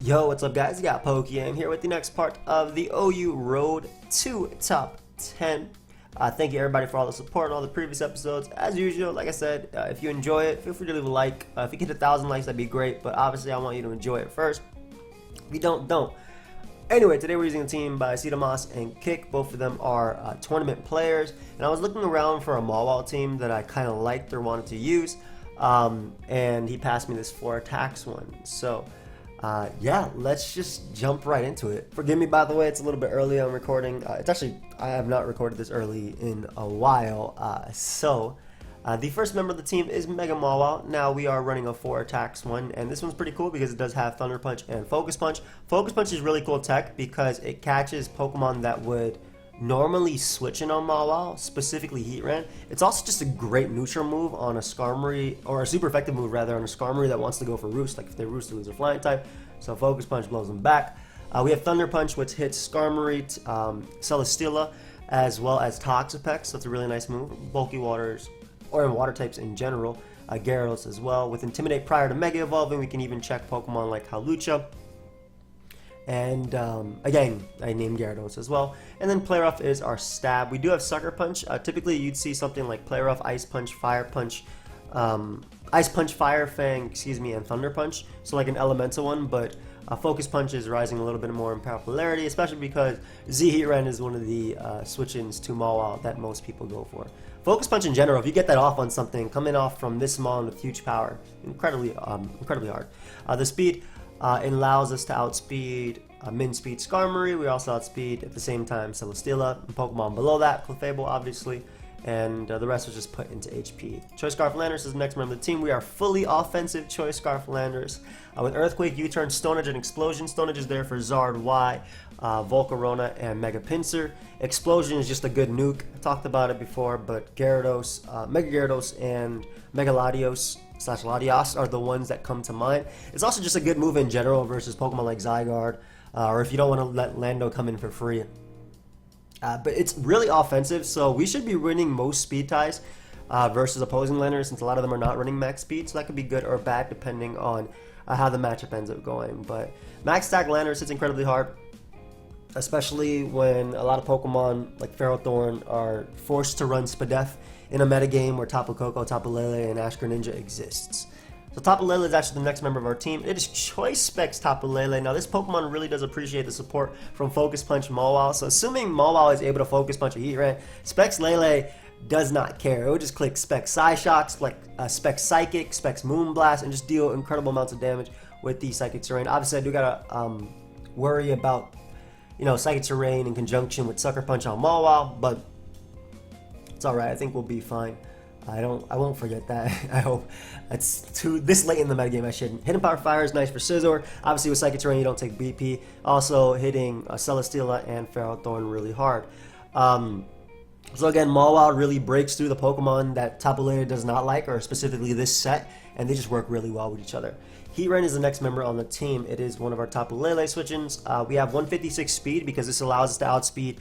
Yo, what's up guys? You got PokeaimMD here with the next part of the OU Road to Top 10. Thank you everybody for all the support on all the previous episodes. As usual, like I said, if you enjoy it, feel free to leave a like. If you get 1,000 likes, that'd be great, but obviously I want you to enjoy it first. If you don't. Anyway, today we're using a team by Cdumas and Kick. Both of them are tournament players, and I was looking around for a M-Mawile team that I kind of liked or wanted to use, and he passed me this 4 attacks one. So yeah, let's just jump right into it. Forgive me, by the way, it's a little bit early on recording. It's actually, I have not recorded this early in a while. The first member of the team is M-Mawile. Now we are running a 4 attacks one, and this one's pretty cool because it does have Thunder Punch and Focus Punch. Focus Punch is really cool tech because it catches Pokemon that would normally switch in on M-Mawile, specifically Heatran. It's also just a great neutral move on a Skarmory, or a super effective move rather, on a Skarmory that wants to go for Roost, like if they Roost, they lose their flying type, so Focus Punch blows them back. We have Thunder Punch, which hits Skarmory, Celesteela, as well as Toxapex, so it's a really nice move. Bulky Waters, or in water types in general, Gyarados as well. With Intimidate prior to Mega Evolving, we can even check Pokemon like Hawlucha. And again, I named Gyarados as well. And then Play Rough is our stab. We do have Sucker Punch. Typically, you'd see something like Play Rough, Ice Punch, Fire Punch, Ice Punch, Fire Fang, and Thunder Punch. So like an elemental one, but Focus Punch is rising a little bit more in popularity, especially because Z-Heatran is one of the switch-ins to M-Mawile that most people go for. Focus Punch in general, if you get that off on something, coming off from this small and with huge power, incredibly hard. The speed allows us to outspeed min speed Skarmory. We also outspeed at the same time Celesteela and Pokemon below that, Clefable obviously, and the rest was just put into HP. Choice Scarf Landers is the next member of the team. We are fully offensive Choice Scarf Landers with Earthquake, U-Turn, Stone Edge, and Explosion. Stone Edge is there for Zard Y, Volcarona, and Mega Pinsir. Explosion is just a good nuke. I talked about it before, but Gyarados, Mega Gyarados, and Mega Latios are the ones that come to mind. It's also just a good move in general versus Pokemon like Zygarde, or if you don't want to let Lando come in for free. But it's really offensive, so we should be winning most speed ties versus opposing landers, since a lot of them are not running max speed, so that could be good or bad depending on how the matchup ends up going. But max stack landers hits incredibly hard, especially when a lot of Pokemon like Ferrothorn are forced to run Spadef in a metagame where Tapu Koko, Tapu Lele, and Ash Greninja exists. So Tapu Lele is actually the next member of our team. It is Choice Specs Tapu Lele. Now this Pokemon really does appreciate the support from Focus Punch M-Mawile. So assuming M-Mawile is able to Focus Punch a Heatran, Specs Lele does not care. It would just click Specs Psyshock, Specs Psychic, Specs Moonblast, and just deal incredible amounts of damage with the Psychic Terrain. Obviously I do gotta worry about, you know, Psychic Terrain in conjunction with Sucker Punch on M-Mawile, but it's alright, I think we'll be fine. I won't forget that. I hope. It's this late in the metagame, I shouldn't. Hidden Power Fire is nice for Scizor. Obviously with Psychic Terrain you don't take BP. Also hitting Celesteela and Ferrothorn really hard. So again, M-Mawile really breaks through the Pokemon that Tapu Lele does not like, or specifically this set, and they just work really well with each other. Heatran is the next member on the team. It is one of our Tapu Lele switch-ins. We have 156 speed because this allows us to outspeed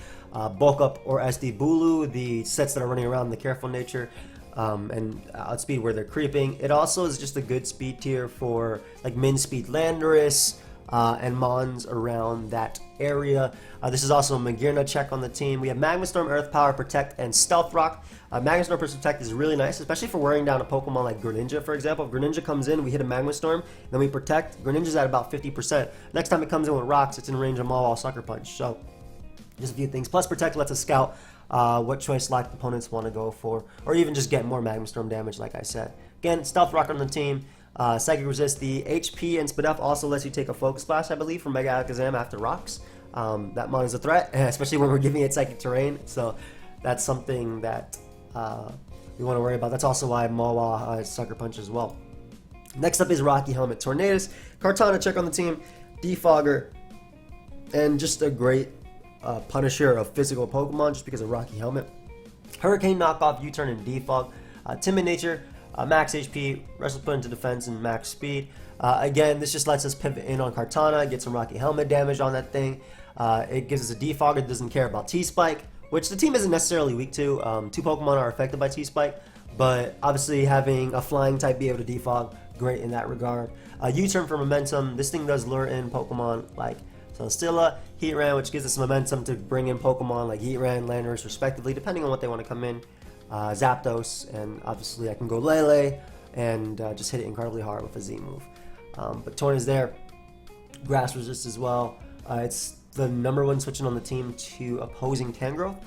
Bulk Up or SD Bulu, the sets that are running around in the Careful Nature, and outspeed where they're creeping. It also is just a good speed tier for like min speed Landorus and Mons around that area. This is also a Magearna check on the team. We have Magma Storm, Earth Power, Protect, and Stealth Rock. Magma Storm Protect is really nice, especially for wearing down a Pokemon like Greninja, for example. If Greninja comes in, we hit a Magma Storm, then we Protect. Greninja's at about 50%. Next time it comes in with Rocks, it's in range of M-Mawile Sucker Punch. So just a few things. Plus Protect lets us scout what choice locked opponents want to go for, or even just get more Magma Storm damage, like I said. Again, Stealth Rock on the team. Psychic Resist, the HP and Spadef also lets you take a Focus Blast, I believe, from Mega Alakazam after Rocks. That mon is a threat, especially when we're giving it Psychic Terrain, so that's something that we want to worry about. That's also why M-Mawile has Sucker Punch as well. Next up is Rocky Helmet Tornadus. Kartana check on the team, Defogger, and just a great punisher of physical Pokemon just because of Rocky Helmet. Hurricane knockoff, U-Turn, and Defog. Timid Nature, max HP, Wrestle put into defense, and max speed. Again, this just lets us pivot in on Kartana, get some Rocky Helmet damage on that thing. It gives us a Defog that doesn't care about T-Spike, which the team isn't necessarily weak to. 2 Pokemon are affected by T-Spike, but obviously having a flying type be able to defog great in that regard. U-turn for momentum. This thing does lure in Pokemon like Celesteela, Heatran, which gives us momentum to bring in Pokemon like Heatran, Landorus, respectively, depending on what they want to come in. Zapdos, and obviously I can go Lele and just hit it incredibly hard with a Z move. But Torn is there. Grass resist as well. It's the #1 switching on the team to opposing Tangrowth.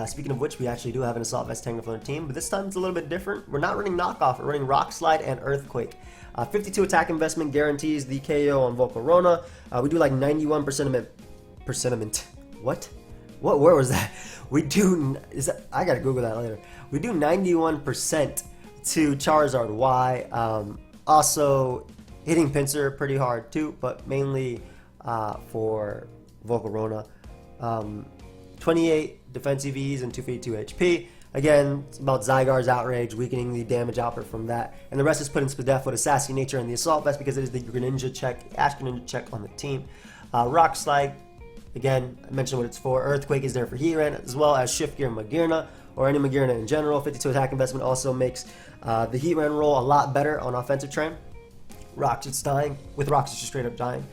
Speaking of which, we actually do have an Assault Vest Tangrowth on the team, but this time it's a little bit different. We're not running Knockoff, we're running Rock Slide and Earthquake. 52 attack investment guarantees the KO on Volcarona. We do like 91%. What word was that? We do. I gotta Google that later. We do 91% to Charizard Y. Also hitting Pinsir pretty hard too, but mainly for Volcarona. 28 defensive E's and 252 HP. Again, it's about Zygarde's Outrage, weakening the damage output from that. And the rest is put in Spadef with a Sassy Nature and the Assault Vest because it is the Greninja check, Ash Greninja check on the team. Rock Slide, again, I mentioned what it's for. Earthquake is there for Heatran, as well as Shift Gear Magearna, or any Magearna in general. 52 attack investment also makes the Heatran roll a lot better on offensive trend. Rocks, it's dying. With Rocks, it's just straight up dying.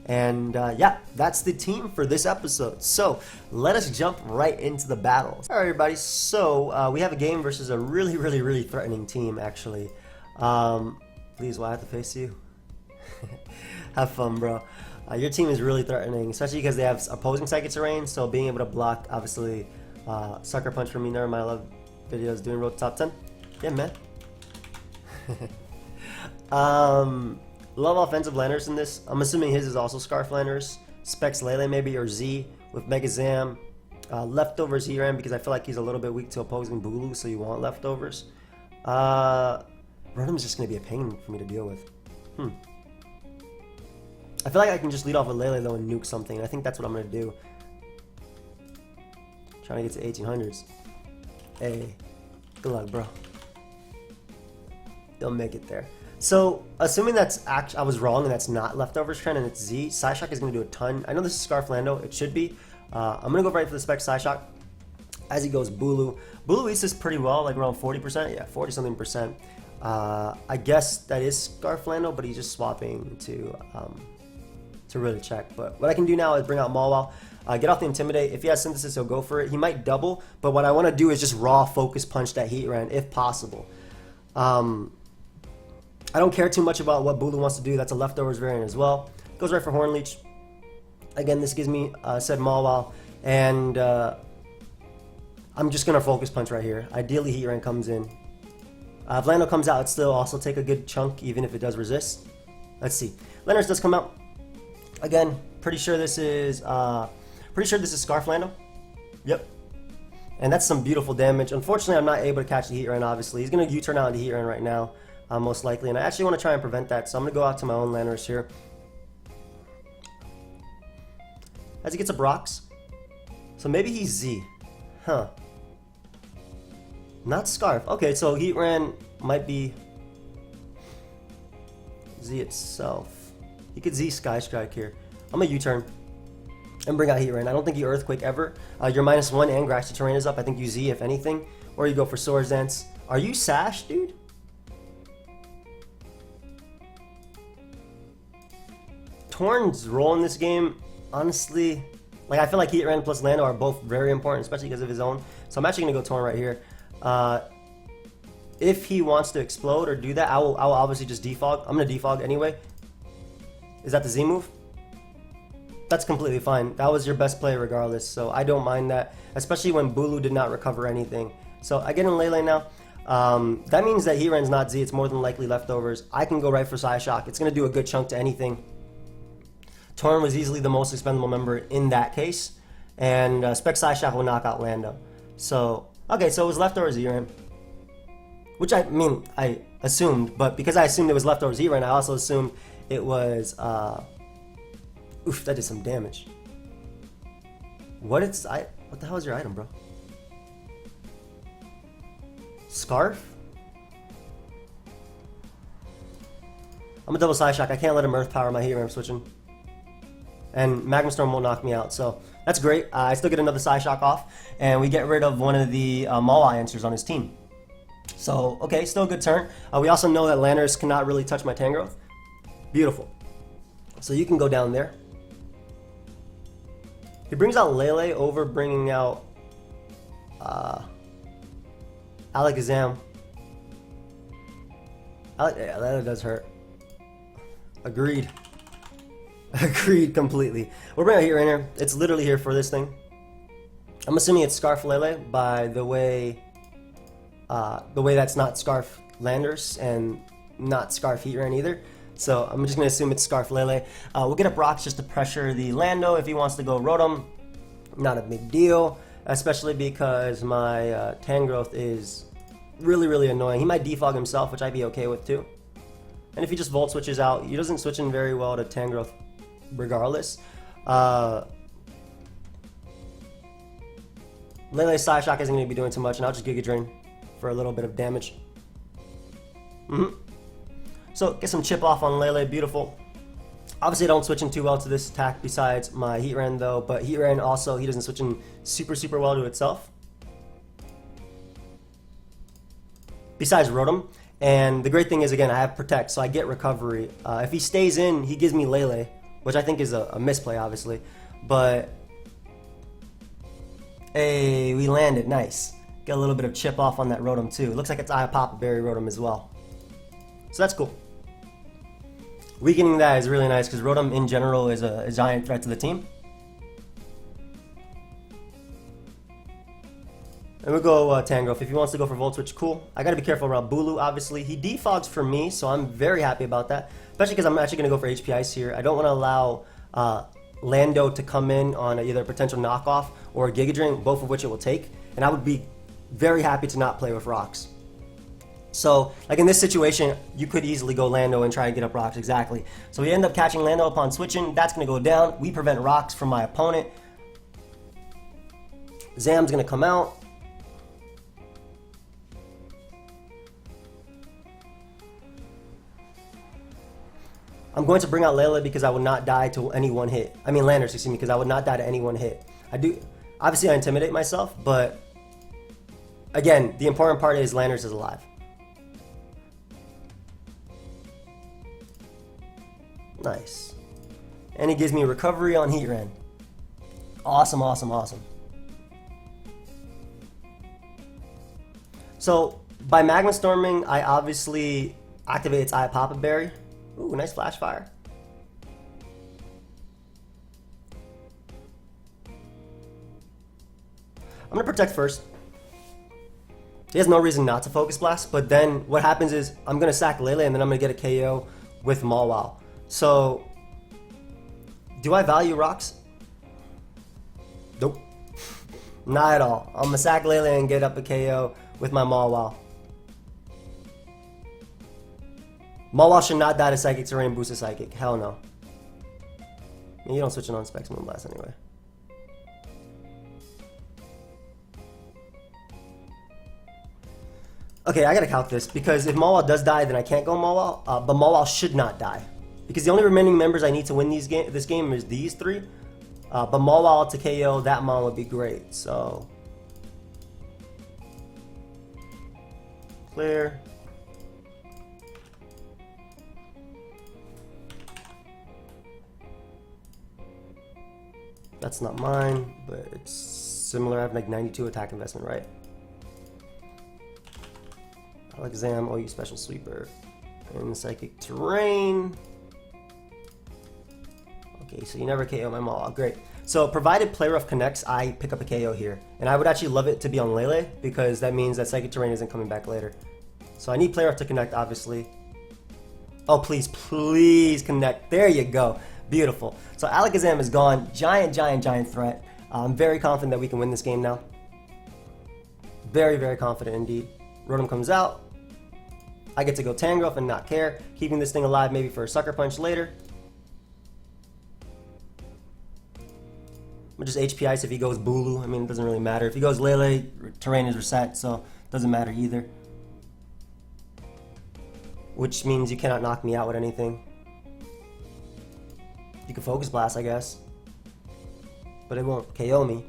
And yeah, that's the team for this episode. So let us jump right into the battles. All right, everybody. So we have a game versus a really threatening team, actually. Please, will I have to face you? Have fun, bro. Your team is really threatening, especially because they have opposing Psychic Terrain. So being able to block, obviously, Sucker Punch from me. Never mind, I love videos doing Road to Top 10. Yeah, man. Love offensive Landorus in this. I'm assuming his is also Scarf Landorus. Specs Lele maybe, or Z with Megazam. Leftovers Heatran because I feel like he's a little bit weak to opposing Bulu, so you want leftovers. Rotom is just going to be a pain for me to deal with. I feel like I can just lead off with Lele though and nuke something. I think that's what I'm going to do. Trying to get to 1800s. Hey, good luck, bro. They'll make it there. So, assuming that's I was wrong and that's not Leftovers trend and it's Z, Psyshock is going to do a ton. I know this is Scarf Lando, it should be. I'm going to go right for the Spec Psyshock. As he goes Bulu. Bulu eats this pretty well, like around 40%. Yeah, 40 something percent. I guess that is Scarf Lando, but he's just swapping to really check. But what I can do now is bring out M-Mawile. Get off the Intimidate. If he has Synthesis, he'll go for it. He might double, but what I want to do is just raw focus punch that Heatran if possible. I don't care too much about what Bulu wants to do. That's a Leftovers variant as well. Goes right for Horn Leech. Again, this gives me said Mawile, and I'm just gonna focus punch right here. Ideally, Heatran comes in. If Lando comes out, it'd still also take a good chunk, even if it does resist. Let's see. Landorus does come out. Again, pretty sure this is Scarf Lando. Yep. And that's some beautiful damage. Unfortunately, I'm not able to catch the Heatran. Obviously, he's gonna U-turn out into Heatran right now. Most likely, and I actually want to try and prevent that, so I'm going to go out to my own Landorus here. As he gets a Brox. So maybe he's Z. Huh. Not Scarf. Okay, so Heatran might be Z itself. He could Z Sky Strike here. I'm going to U-turn and bring out Heatran. I don't think you Earthquake ever. Your -1 and Grassy Terrain is up. I think you Z if anything. Or you go for Swords Dance. Are you Sash, dude? Torn's role in this game, honestly, like I feel like Heatran plus Lando are both very important, especially because of his own. So I'm actually gonna go Torn right here. If he wants to explode or do that, I will obviously just defog. I'm gonna defog anyway. Is that the Z move? That's completely fine. That was your best play regardless, so I don't mind that, especially when Bulu did not recover anything. So I get in Lele now. That means that Heatran's not Z. It's more than likely Leftovers. I can go right for Psyshock. It's gonna do a good chunk to anything. Torn was easily the most expendable member in that case, and Spec Psyshock will knock out Lando. So, okay, so it was Leftovers Heatran, which I mean, I assumed, but because I assumed it was Leftovers Heatran, I also assumed it was, oof, that did some damage. What the hell is your item, bro? Scarf? I'm a double Psyshock. I can't let him Earth Power my Heatran. I'm switching. And Magma Storm won't knock me out, so that's great. I still get another Psyshock off, and we get rid of one of the Mawile answers on his team. So, okay, still a good turn. We also know that Landers cannot really touch my Tangrowth. Beautiful. So you can go down there. He brings out Lele over bringing out Alakazam. Yeah, that does hurt. Agreed. Agreed completely. We're bringing out Heat Rainer. It's literally here for this thing. I'm assuming it's Scarf Lele by the way that's not Scarf Landers and not Scarf Heat Rain either. So I'm just going to assume it's Scarf Lele. We'll get up rocks just to pressure the Lando if he wants to go Rotom. Not a big deal, especially because my Tangrowth is really, really annoying. He might defog himself, which I'd be okay with too. And if he just Volt Switches out, he doesn't switch in very well to Tangrowth regardless. Lele's Side Shock isn't going to be doing too much, and I'll just Giga Drain for a little bit of damage. So get some chip off on Lele, beautiful. Obviously I don't switch in too well to this attack besides my Heat Rain though, but Heat Rain also, he doesn't switch in super, super well to itself. Besides Rotom. And the great thing is, again, I have Protect, so I get Recovery. If he stays in, he gives me Lele, which I think is a misplay, obviously. But, hey, we landed, nice. Get a little bit of chip off on that Rotom too. Looks like it's Papa Berry Rotom as well. So that's cool. Weakening that is really nice because Rotom in general is a giant threat to the team. And we'll go Tangrowth. If he wants to go for Volt Switch, cool. I gotta be careful around Bulu, obviously. He defogs for me, so I'm very happy about that. Especially because I'm actually gonna go for HP Ice here. I don't want to allow Lando to come in on either a potential knockoff or a Giga Drain, both of which it will take. And I would be very happy to not play with rocks. So, like in this situation, you could easily go Lando and try to get up rocks, exactly. So we end up catching Lando upon switching. That's going to go down. We prevent rocks from my opponent. Zam's going to come out. I'm going to bring out Lele because I would not die to any one hit. I mean Landers, excuse me, because I would not die to any one hit. Obviously I intimidate myself, but again, the important part is Landers is alive. Nice. And he gives me recovery on Heat Rain. Awesome, awesome, awesome. So, by Magma Storming, I obviously activate its Papa Berry. Ooh, nice Flash Fire. I'm going to Protect first. He has no reason not to Focus Blast, but then what happens is I'm going to sack Lele and then I'm going to get a KO with M-Mawile. So, do I value rocks? Nope. Not at all. I'm going to sack Lele and get up a KO with my M-Mawile. M-Mawile should not die to Psychic Terrain and boost a Psychic. Hell no. I mean, you don't switch it on Specs Moonblast anyway. Okay, I gotta calc this, because if M-Mawile does die, then I can't go M-Mawile, but M-Mawile should not die. Because the only remaining members I need to win this game is these three. But M-Mawile to KO that Mon would be great, so... Clear. That's not mine, but it's similar. I have like 92 attack investment, right? Alakazam, OU Special Sweeper. And Psychic Terrain. Okay, so you never KO my Maul. Great. So provided Play Rough connects, I pick up a KO here. And I would actually love it to be on Lele, because that means that Psychic Terrain isn't coming back later. So I need Play Rough to connect, obviously. Oh, please, please connect. There you go. Beautiful. So Alakazam is gone. Giant, giant, giant threat. I'm very confident that we can win this game now. Very, very confident indeed. Rotom comes out. I get to go Tangrowth and not care. Keeping this thing alive maybe for a Sucker Punch later. I'm just HP Ice if he goes Bulu. I mean, it doesn't really matter. If he goes Lele, Terrain is reset, so it doesn't matter either. Which means you cannot knock me out with anything. You can Focus Blast, I guess. But it won't KO me.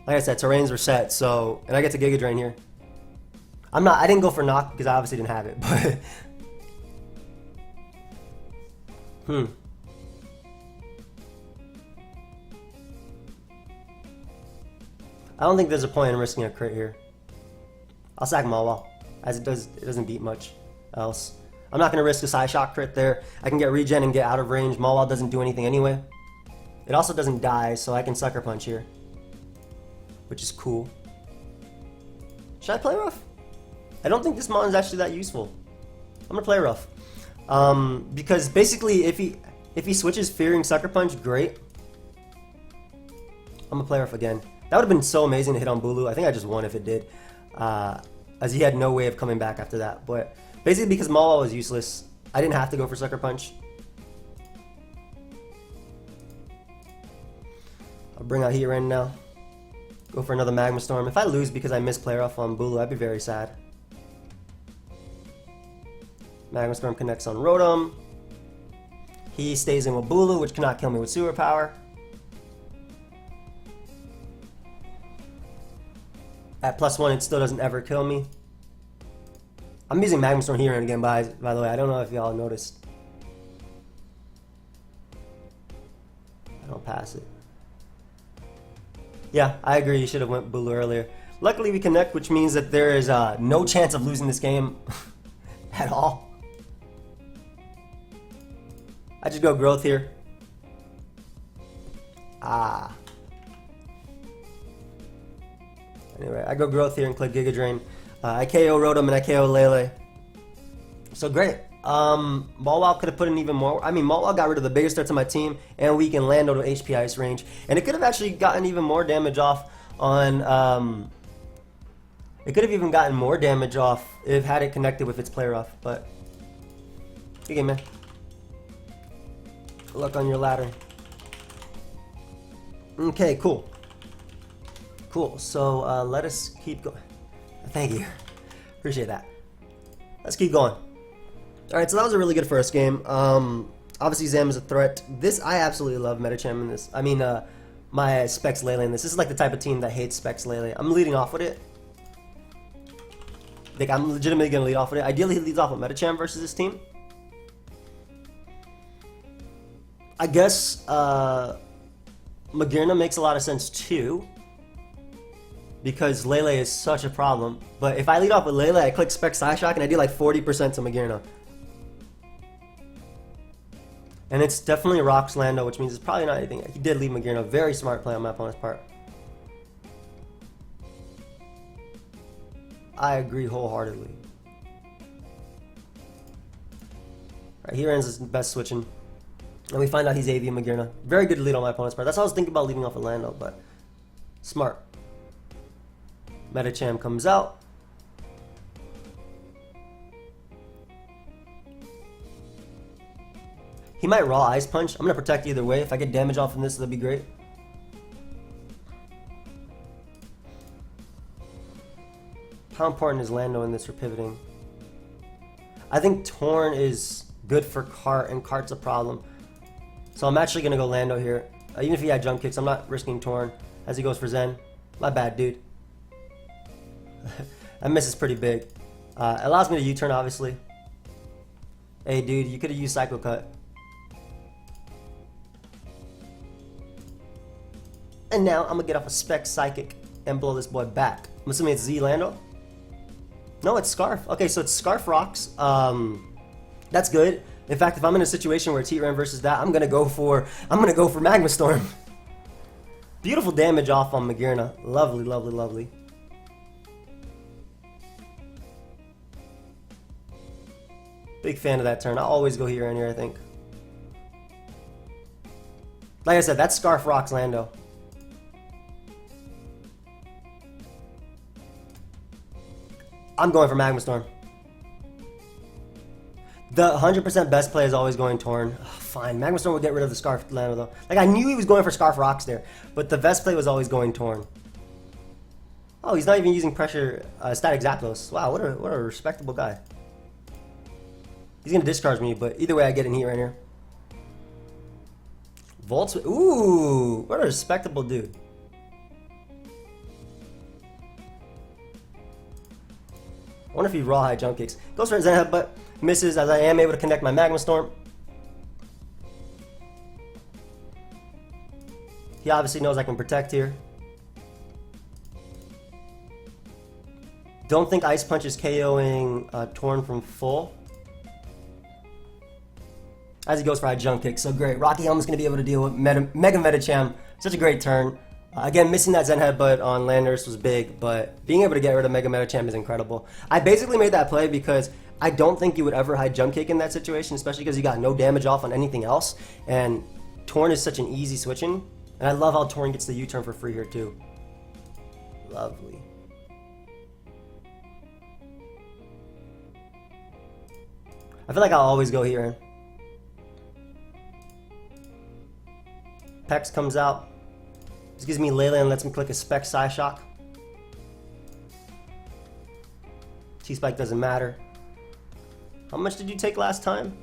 Like I said, Terrain's reset, so... And I get to Giga Drain here. I didn't go for knock because I obviously didn't have it, but I don't think there's a point in risking a crit here. I'll sack M-Mawile, as it doesn't beat much else. I'm not going to risk a side shock crit there. I can get regen and get out of range. M-Mawile doesn't do anything anyway. It also doesn't die, so I can sucker punch here, which is cool. Should I play rough? I don't think this mon is actually that useful. I'm gonna play rough, because basically if he switches fearing sucker punch, great. I'm gonna play rough again. That would have been so amazing to hit on Bulu. I think I just won if it did, as he had no way of coming back after that. But basically because M-Mawile was useless, I didn't have to go for sucker punch. I'll bring out Heat Rain now. Go for another Magma Storm. If I lose because I missed play rough on Bulu, I'd be very sad. Magma Storm connects on Rotom. He stays in with Bulu, which cannot kill me with Sewer Power. At +1, it still doesn't ever kill me. I'm using Magma Storm here and again, by the way. I don't know if y'all noticed. I don't pass it. Yeah, I agree. You should have went Bulu earlier. Luckily, we connect, which means that there is no chance of losing this game at all. I just go growth here. Anyway, I go growth here and click Giga Drain. I KO Rotom and I KO Lele. So great. M-Mawile could have put in even more. I mean, M-Mawile got rid of the biggest threats on my team and weakened Lando to HP Ice range. And it could have actually gotten even more damage off on... it could have even gotten more damage off if had it connected with its play rough. But good game, man. Good luck on your ladder. Okay, cool. Cool. So let us keep going. Thank you. Appreciate that. Let's keep going. Alright, so that was a really good first game. Obviously Zam is a threat. This, I absolutely love Medicham in this. I mean, my Specs Lele in this. This is like the type of team that hates Specs Lele. I'm leading off with it. Like, I'm legitimately going to lead off with it. Ideally, he leads off with Medicham versus this team. I guess Magearna makes a lot of sense too, because Lele is such a problem. But if I lead off with Lele, I click Spec Psyshock and I do like 40% to Magearna. And it's definitely Rocks Lando, which means it's probably not anything. He did leave Magearna. Very smart play on my opponent's part. I agree wholeheartedly. Alright, here ends his best switching. And we find out he's AV and Magearna. Very good lead on my opponent's part. That's how I was thinking about leaving off with Lando, but smart. Medicham comes out. He might raw Ice Punch. I'm going to protect either way. If I get damage off from this, that'd be great. How important is Lando in this for pivoting? I think Torn is good for Cart, and Cart's a problem. So I'm actually going to go Lando here. Even if he had jump kicks, I'm not risking Torn as he goes for Zen. My bad, dude. That miss is pretty big. It allows me to U-turn, obviously. Hey, dude, you could have used Psycho Cut. And now I'm going to get off a Spec Psychic and blow this boy back. I'm assuming it's Z Lando? No, it's Scarf. Okay, so it's Scarf Rocks. That's good. In fact, if I'm in a situation where it's Heat Rain versus that, I'm gonna go for Magma Storm. Beautiful damage off on Magearna. Lovely, lovely, lovely. Big fan of that turn. I always go here and here, I think. Like I said, that's Scarf Rocks Lando. I'm going for Magma Storm. The 100% best play is always going Torn. Ugh, fine, Magma Storm will get rid of the Scarf Lando though. Like, I knew he was going for Scarf Rocks there, but the best play was always going Torn. Oh, he's not even using pressure static Zapdos. Wow, what a respectable guy. He's gonna discard me, but either way I get in here right here. Volts, ooh, what a respectable dude. wonder if he rawhide jump kicks. Goes for a Zen Headbutt, misses as I am able to connect my Magma Storm. He obviously knows I can protect here. Don't think Ice Punch is KOing Torn from full. As he goes for a jump kick, so great. Rocky Helmet's going to be able to deal with Mega Medicham. Such a great turn. Again, missing that Zen Headbutt on Landorus was big, but being able to get rid of Mega Medicham is incredible. I basically made that play because I don't think you would ever hide jump kick in that situation, especially because you got no damage off on anything else, and Torn is such an easy switching. And I love how Torn gets the U-turn for free here too. Lovely. I feel like I'll always go here. Pex comes out. This gives me Lele and lets me click a Spec Psyshock. T-Spike doesn't matter. How much did you take last time?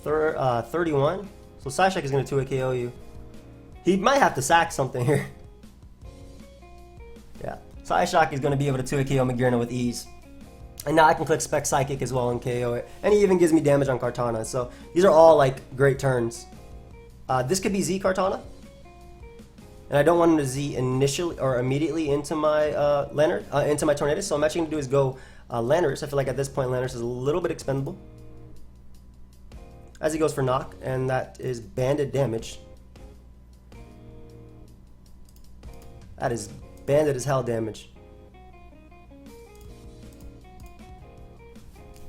31? So Psyshock is going to 2-hit KO you. He might have to sack something here. Yeah. Psyshock is going to be able to 2-hit KO Magearna with ease. And now I can click Spec Psychic as well and KO it. And he even gives me damage on Kartana. So these are all like great turns. This could be Z Kartana. And I don't want him to Z initially or immediately into my into my Tornadus. So I'm actually going to do is go Landorus. I feel like at this point Landorus is a little bit expendable. As he goes for knock, and that is banded damage. That is banded as hell damage.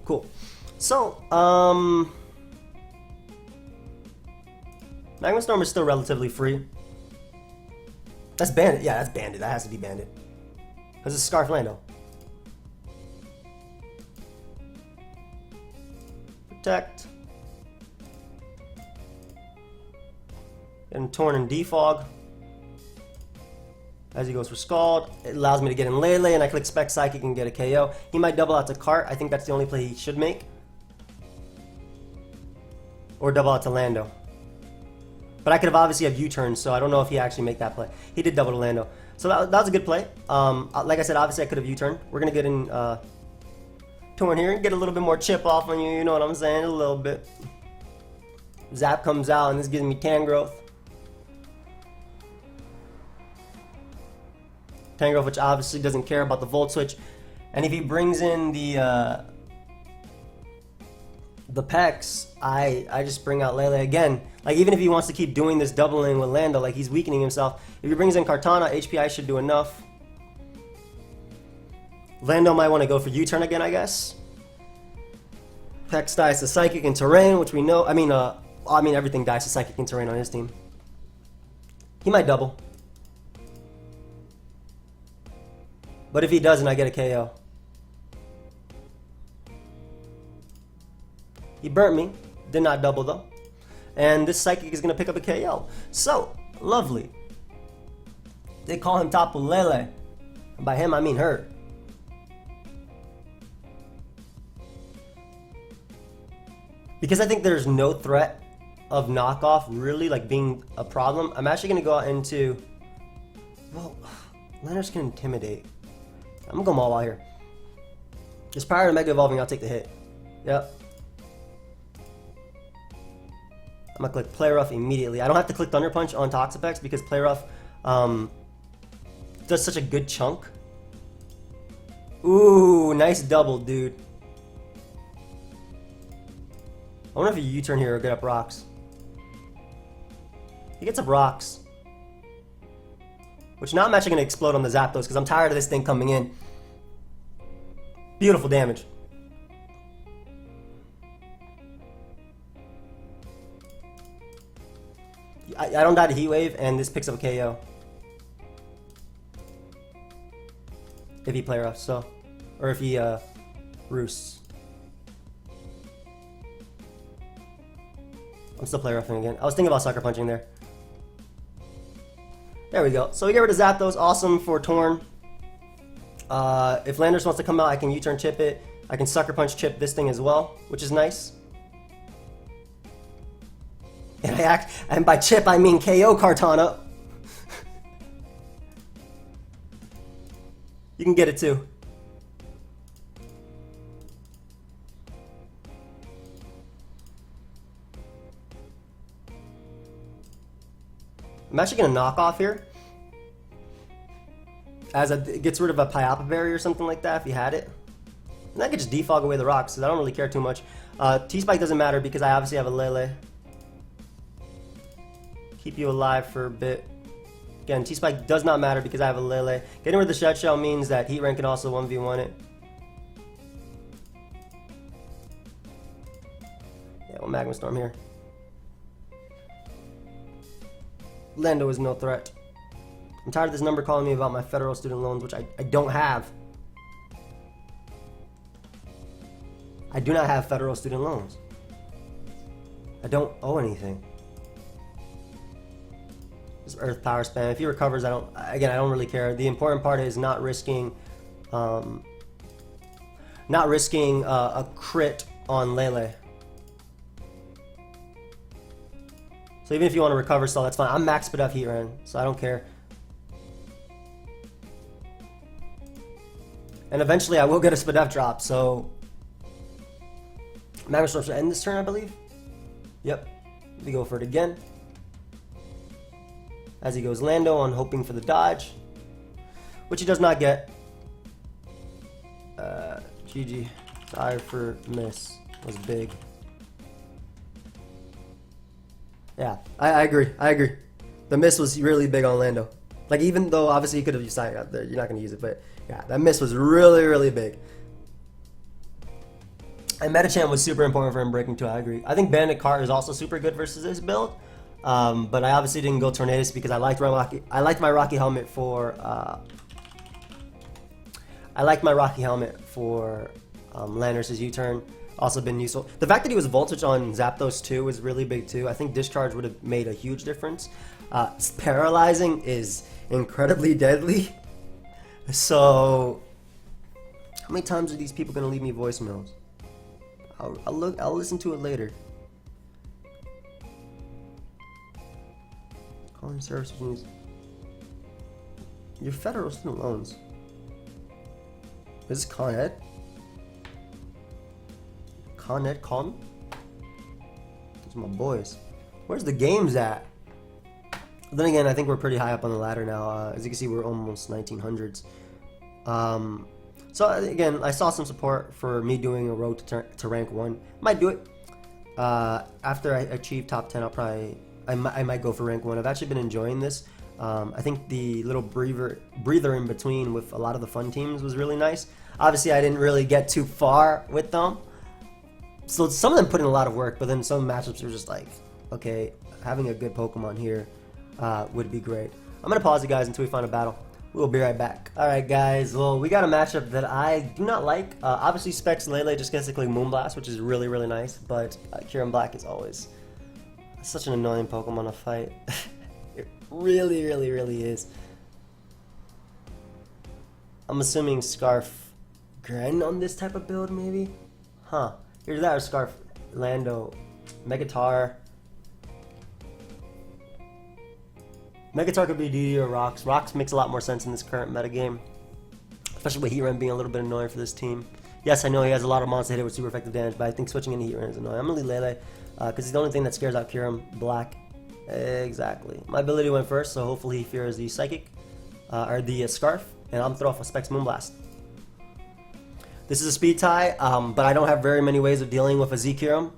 Cool. So, Magma Storm is still relatively free. That's banded. Yeah, that's banded. That has to be banded. Because it's Scarf Lando. Protect. Getting Torn and Defog. As he goes for Scald, it allows me to get in Lele, and I click Spec Psychic and get a KO. He might double out to Cart. I think that's the only play he should make. Or double out to Lando. But I could have obviously have U-turned, so I don't know if he actually make that play. He did double to Lando. So that was a good play. Like I said, obviously I could have U-turned. We're going to get in Torn here and get a little bit more chip off on you, you know what I'm saying? A little bit. Zap comes out, and this gives me Tangrowth. Tangrowth, which obviously doesn't care about the Volt Switch. And if he brings in the Pex, I just bring out Lele again. Like, even if he wants to keep doing this doubling with Lando, like he's weakening himself. If he brings in Kartana, HPI should do enough. Lando might want to go for U-turn again, I guess. Pex dies to Psychic and Terrain, which we know. I mean, everything dies to Psychic and Terrain on his team. He might double. But if he doesn't, I get a KO. He burnt me. Did not double though. And this Psychic is going to pick up a KO. So, lovely. They call him Tapu Lele. And by him, I mean her. Because I think there's no threat of knockoff really like being a problem, I'm actually going to go out into... Well, Landorus can intimidate. I'm going to go M-Mawile here. Just prior to Mega Evolving, I'll take the hit. Yep. I'm going to click Play Rough immediately. I don't have to click Thunder Punch on Toxapex because Play Rough does such a good chunk. Ooh, nice double, dude. I wonder if you U-turn here or get up rocks. He gets up rocks. Which now I'm actually going to explode on the Zapdos because I'm tired of this thing coming in. Beautiful damage. I don't die to Heat Wave, and this picks up a KO. If he Play Rough, so. Or if he Roosts. I'm still Play Roughing again. I was thinking about Sucker Punching there. There we go. So we get rid of Zapdos. Awesome for Torn. If Landorus wants to come out, I can U-turn chip it. I can Sucker Punch chip this thing as well, which is nice. And by chip, I mean KO Kartana. You can get it too. I'm actually gonna knock off here. As it gets rid of a Pyapa Berry or something like that if you had it. And I could just defog away the rocks, so I don't really care too much. T-Spike doesn't matter because I obviously have a Lele. Keep you alive for a bit. Again, T-Spike does not matter because I have a Lele. Getting rid of the Shed Shell means that Heat Rain can also 1v1 it. Yeah, we'll Magma Storm here. Lando is no threat. I'm tired of this number calling me about my federal student loans, which I don't have. I do not have federal student loans. I don't owe anything. This Earth Power Spam. If he recovers, I don't really care. The important part is not risking a crit on Lele. So even if you want to recover still, that's fine. I'm max Spadef Heat Rain, so I don't care. And eventually I will get a Spadef drop, so Magma Storm should end this turn, I believe. Yep. We go for it again. As he goes Lando on hoping for the dodge, which he does not get. GG. Sorry for miss. Was big. Yeah, I agree. I agree. The miss was really big on Lando. Like, even though obviously you could have used Psychic out there, you're not going to use it, but yeah, that miss was really, really big. And Metachan was super important for him breaking too, I agree. I think Bandit Cart is also super good versus this build. But I obviously didn't go Tornadus because I liked my Rocky Helmet for Landorus' U-turn. Also been useful. The fact that he was Voltage on Zapdos too was really big too. I think Discharge would have made a huge difference. Paralyzing is incredibly deadly. So, how many times are these people gonna leave me voicemails? I'll listen to it later. Calling service needs your federal student loans. Is this Con Ed? Con Ed, call me? Those are my boys. Where's the games at? Then again, I think we're pretty high up on the ladder now. As you can see, we're almost 1900s. So again, I saw some support for me doing a road to rank 1. Might do it. After I achieve top 10, I might go for rank 1. I've actually been enjoying this. I think the little breather in between with a lot of the fun teams was really nice. Obviously, I didn't really get too far with them. So some of them put in a lot of work, but then some matchups were just like, okay, having a good Pokemon here would be great. I'm going to pause you guys until we find a battle. We'll be right back. Alright guys, well, we got a matchup that I do not like. Obviously, Specs Lele just gets to click Moonblast, which is really, really nice, but Kyurem Black is always such an annoying Pokemon to fight. It really, really, really is. I'm assuming Scarf Gren on this type of build, maybe? Huh. Here's that, or Scarf Lando. Megatar. Megatar could be DD or Rocks. Rocks makes a lot more sense in this current metagame. Especially with Heatran being a little bit annoying for this team. Yes, I know he has a lot of monster hit with super effective damage, but I think switching into Heatran is annoying. I'm going to leave Lele, because he's the only thing that scares out Kyurem Black. Exactly. My ability went first, so hopefully he fears the Psychic, or the Scarf, and I'm throw off a Specs Moonblast. This is a speed tie, but I don't have very many ways of dealing with a Z Kyurem.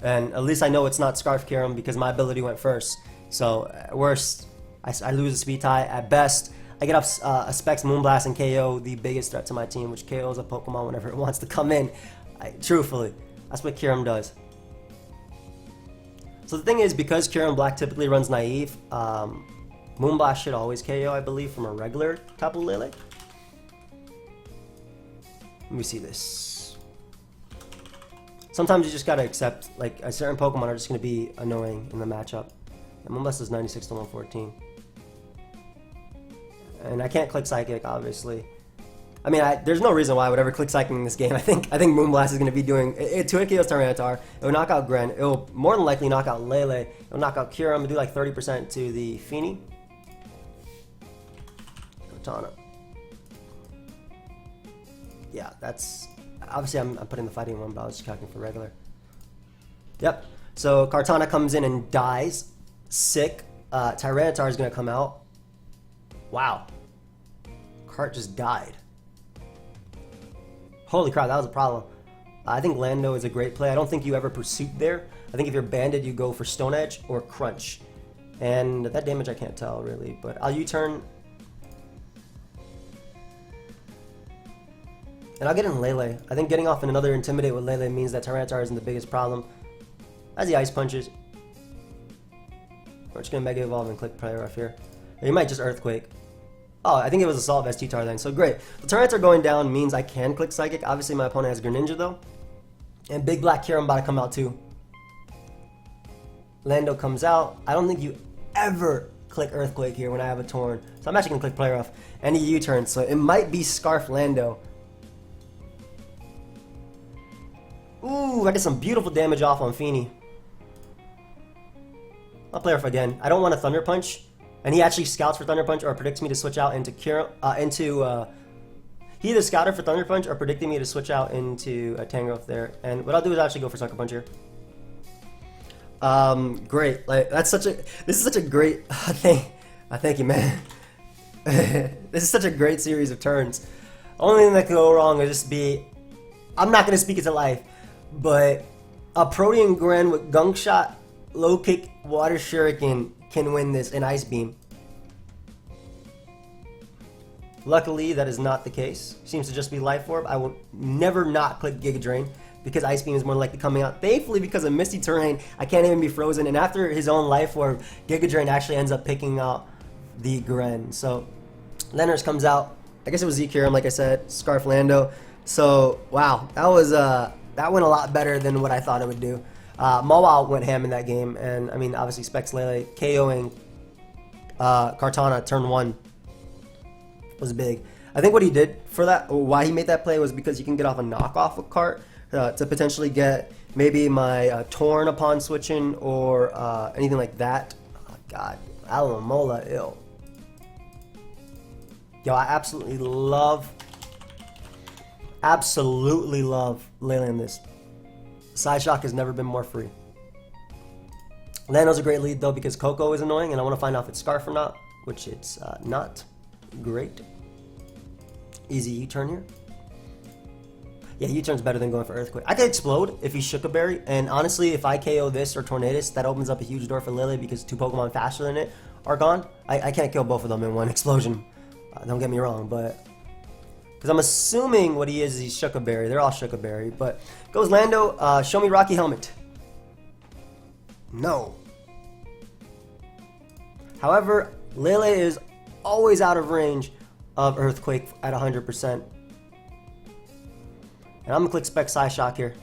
And at least I know it's not Scarf Kyurem because my ability went first. So at worst, I lose a speed tie. At best, I get up a Specs Moonblast and KO the biggest threat to my team, which KOs a Pokemon whenever it wants to come in. Truthfully, that's what Kyurem does. So the thing is, because Kyurem Black typically runs Naive, Moonblast should always KO, I believe, from a regular Tapu Lele. Let me see this. Sometimes you just gotta accept, like, a certain Pokemon are just gonna be annoying in the matchup. And Moonblast is 96 to 114. And I can't click Psychic, obviously. I mean, there's no reason why I would ever click Psychic in this game. I think Moonblast is going to be doing... It 2 KOs Tyranitar. It will knock out Gren. It will more than likely knock out Lele. It will knock out Kyurem. It'll do like 30% to the Feeny. Katana. yeah, that's obviously I'm putting the fighting one, but I was just calculating for regular. Yep. So Kartana comes in and dies. Sick. Tyranitar is gonna come out. Wow. Cart just died. Holy crap, that was a problem. I think Lando is a great play. I don't think you ever pursuit there. I think if you're banded, you go for Stone Edge or Crunch. And that damage I can't tell really, but I'll U-turn. And I'll get in Lele. I think getting off in another Intimidate with Lele means that Tyranitar isn't the biggest problem. As he Ice Punches. We're just going to Mega Evolve and click Player off here. Or you might just Earthquake. Oh, I think it was Assault Vest T-Tar then. So great. The Tyranitar going down means I can click Psychic. Obviously my opponent has Greninja though. And Big Black Kyurem about to come out too. Lando comes out. I don't think you ever click Earthquake here when I have a Torn. So I'm actually going to click Player off. And he U-turns. So it might be Scarf Lando. Ooh, I get some beautiful damage off on Feeny. I'll Player off again. I don't want a Thunder Punch. And he actually scouts for Thunder Punch or predicts me to switch out into he either scouted for Thunder Punch or predicted me to switch out into a Tangrowth there. And what I'll do is actually go for Sucker Punch here. Great. Like this is such a great thing. Thank you, man. This is such a great series of turns. Only thing that could go wrong is just be, I'm not gonna speak it to life, but a Protean Gren with Gunk Shot, Low Kick, Water Shuriken can win this in Ice Beam. Luckily, that is not the case. Seems to just be Life Orb. I will never not click Giga Drain because Ice Beam is more likely coming out. Thankfully, because of Misty Terrain, I can't even be frozen. And after his own Life Orb, Giga Drain actually ends up picking out the Gren. So, Lenners comes out. I guess it was Z-Kyurem, like I said. Scarf Lando. So, wow. That went a lot better than what I thought it would do. M-Mawile went ham in that game. And, I mean, obviously, Specs Lele KOing Kartana turn 1. Was big. I think what he did for that, why he made that play was because you can get off a knockoff with Cart to potentially get maybe my Torn upon switching or anything like that. Oh god, Alomola, ill. Yo, I absolutely love Lele in this. Side Shock has never been more free. Lando's a great lead though because Coco is annoying and I want to find out if it's Scarf or not, which it's not. Great. Easy U-turn here. Yeah, U-turn's better than going for Earthquake. I could Explode if he shook a berry, and honestly, if I KO this or Tornadus, that opens up a huge door for Lele because 2 Pokemon faster than it are gone. I can't kill both of them in one explosion. Don't get me wrong, but because I'm assuming what he is he's shook a berry. They're all shook a berry, but goes Lando. Show me Rocky Helmet. No. However, Lele is always out of range of Earthquake at 100%. And I'm going to click Spec Psy Shock here.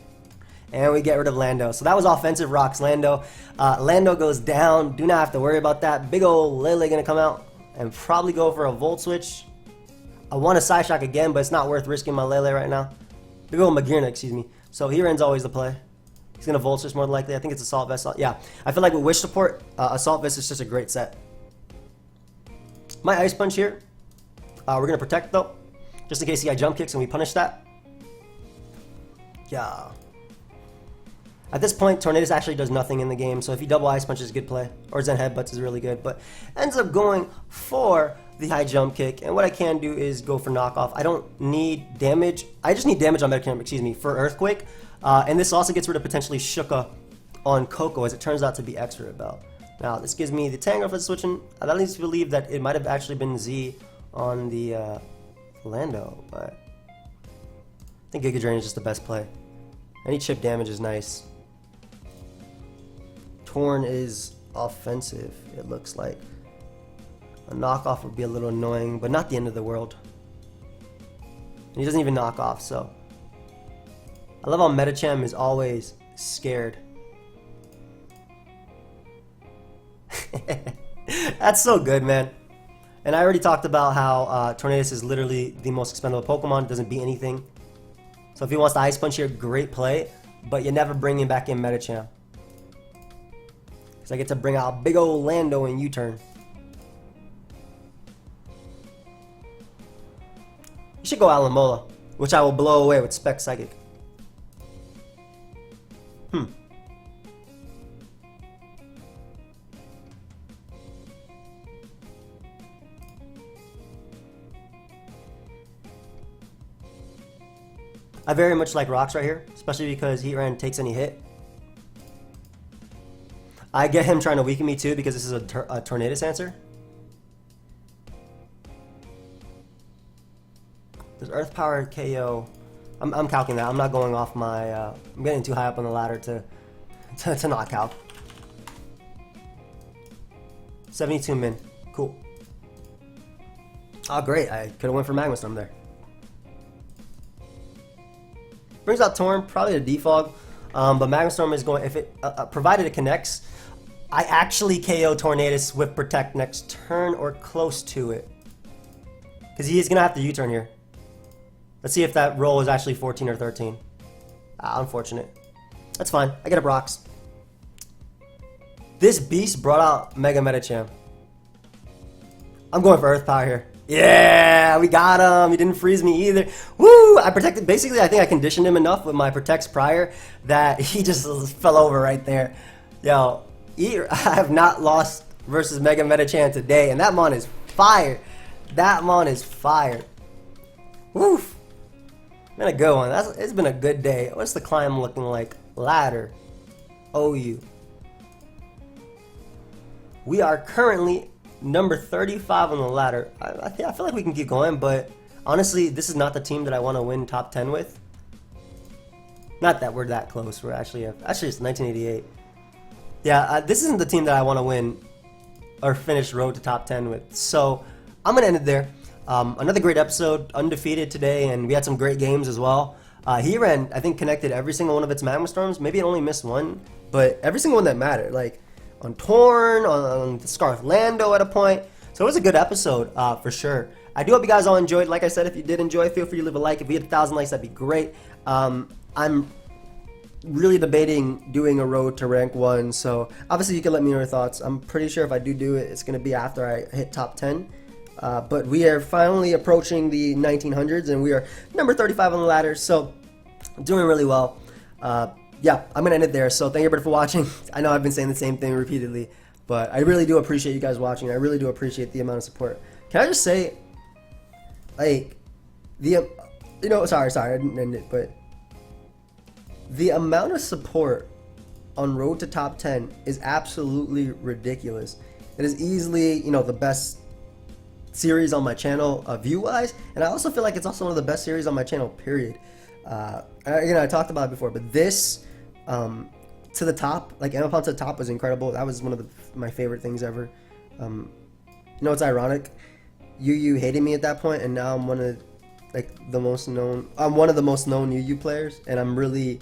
And we get rid of Lando. So that was offensive rocks, Lando. Lando goes down. Do not have to worry about that. Big ol' Lele going to come out and probably go for a Volt Switch. I want a Psy Shock again, but it's not worth risking my Lele right now. Big ol' Magearna, excuse me. So here ends always the play. He's going to Volt Switch more than likely. I think it's Assault Vest. Yeah, I feel like with Wish Support, Assault Vest is just a great set. My Ice Punch here. We're going to Protect though. Just in case he got Jump Kicks and we punish that. Yeah. At this point, Tornadus actually does nothing in the game. So if he double Ice Punches, good play. Or Zen Headbutts is really good. But ends up going for the high Jump Kick. And what I can do is go for Knockoff. I don't need damage. I just need damage on Metacarm, excuse me, for Earthquake. And this also gets rid of potentially Shuka on Coco, as it turns out to be X Rebel. Now, this gives me the Tangrowth for switching. That leads me to believe that it might have actually been Z on the Lando, but I think Giga Drain is just the best play. Any chip damage is nice. Torn is offensive, it looks like. A knockoff would be a little annoying, but not the end of the world. And he doesn't even knock off, so. I love how Medicham is always scared. That's so good, man. And I already talked about how Tornadus is literally the most expendable Pokemon. Doesn't beat anything. So if he wants to Ice Punch here, great play. But you never bring him back in Medicham. Because I get to bring out big old Lando in U-turn. You should go Alomola. which I will blow away with Spec Psychic. I very much like rocks right here, especially because Heatran takes any hit. I get him trying to weaken me too because this is a Tornadus answer. Does Earth Power KO? I'm calcing that. I'm not going off my. I'm getting too high up on the ladder to not calc. 72 min. Cool. Oh, great. I could have went for Magma Storm there. Brings out Torn, probably a defog, but Magma Storm is going, if it, provided it connects, I actually KO Tornadus with Protect next turn or close to it. Because he is going to have to U-turn here. Let's see if that roll is actually 14 or 13. Unfortunate. That's fine. I get up rocks. This beast brought out Mega Medicham. I'm going for Earth Power here. Yeah, we got him. He didn't freeze me either. Woo! I protected. Basically, I think I conditioned him enough with my Protects prior that he just fell over right there. Yo, I have not lost versus Mega Medicham today, and that mon is fire. That mon is fire. Woof. Been a good one. It's been a good day. What's the climb looking like? Ladder. OU. We are currently number 35 on the ladder. I feel like we can keep going, but honestly, this is not the team that I want to win top 10 with. Not that we're that close. We're actually it's 1988. Yeah, this isn't the team that I want to win or finish road to top 10 with. So I'm gonna end it there. Another great episode, undefeated today, and we had some great games as well. Heatran, I think, connected every single one of its Magma Storms. Maybe it only missed one, but every single one that mattered. Like on Torn, on the Scarf Lando at a point. So it was a good episode, for sure. I do hope you guys all enjoyed. Like I said, if you did enjoy, feel free to leave a like. If we hit 1,000 likes, that'd be great. I'm really debating doing a road to rank 1, so obviously you can let me know your thoughts. I'm pretty sure if I do it, it's going to be after I hit top 10. But we are finally approaching the 1900s, and we are number 35 on the ladder, so doing really well. Yeah, I'm going to end it there. So thank you everybody for watching. I know I've been saying the same thing repeatedly, but I really do appreciate you guys watching. I really do appreciate the amount of support. Can I just say, like, sorry, I didn't end it, but the amount of support on Road to Top 10 is absolutely ridiculous. It is easily, the best series on my channel view-wise, and I also feel like it's also one of the best series on my channel, period. Again, I talked about it before, but this to the top, like M-Mawile to the top, was incredible. That was one of my favorite things ever. It's ironic. You hated me at that point, and now I'm one of the most known. I'm one of the most known UU players, and I'm really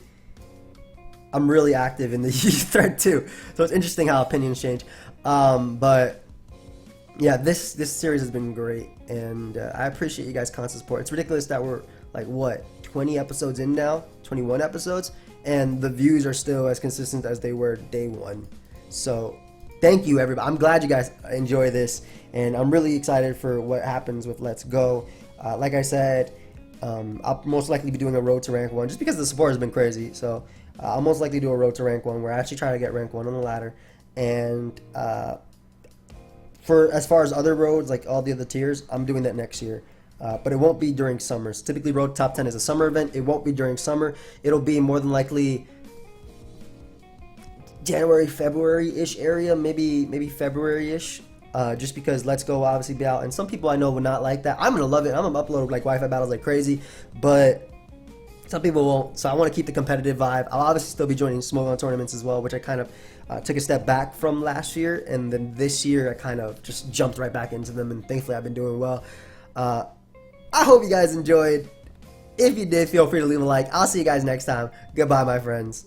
active in the UU thread too. So it's interesting how opinions change. But yeah, this series has been great, and I appreciate you guys' constant support. It's ridiculous that we're 20 episodes in now, 21 episodes, and the views are still as consistent as they were day 1. So thank you, everybody. I'm glad you guys enjoy this, and I'm really excited for what happens with Let's Go. Like I said, I'll most likely be doing a road to rank 1 just because the support has been crazy. So I'll most likely do a road to rank 1 where I actually try to get rank 1 on the ladder. And for as far as other roads, like all the other tiers, I'm doing that next year. But it won't be during summers. Typically, Road Top 10 is a summer event. It won't be during summer. It'll be more than likely January, February-ish area, maybe February-ish. Just because Let's Go will obviously be out, and some people I know would not like that. I'm gonna love it. I'm gonna upload Wi-Fi battles like crazy, but some people won't. So I want to keep the competitive vibe. I'll obviously still be joining Smogon tournaments as well, which I kind of took a step back from last year, and then this year I kind of just jumped right back into them, and thankfully I've been doing well. I hope you guys enjoyed. If you did, feel free to leave a like. I'll see you guys next time. Goodbye, my friends.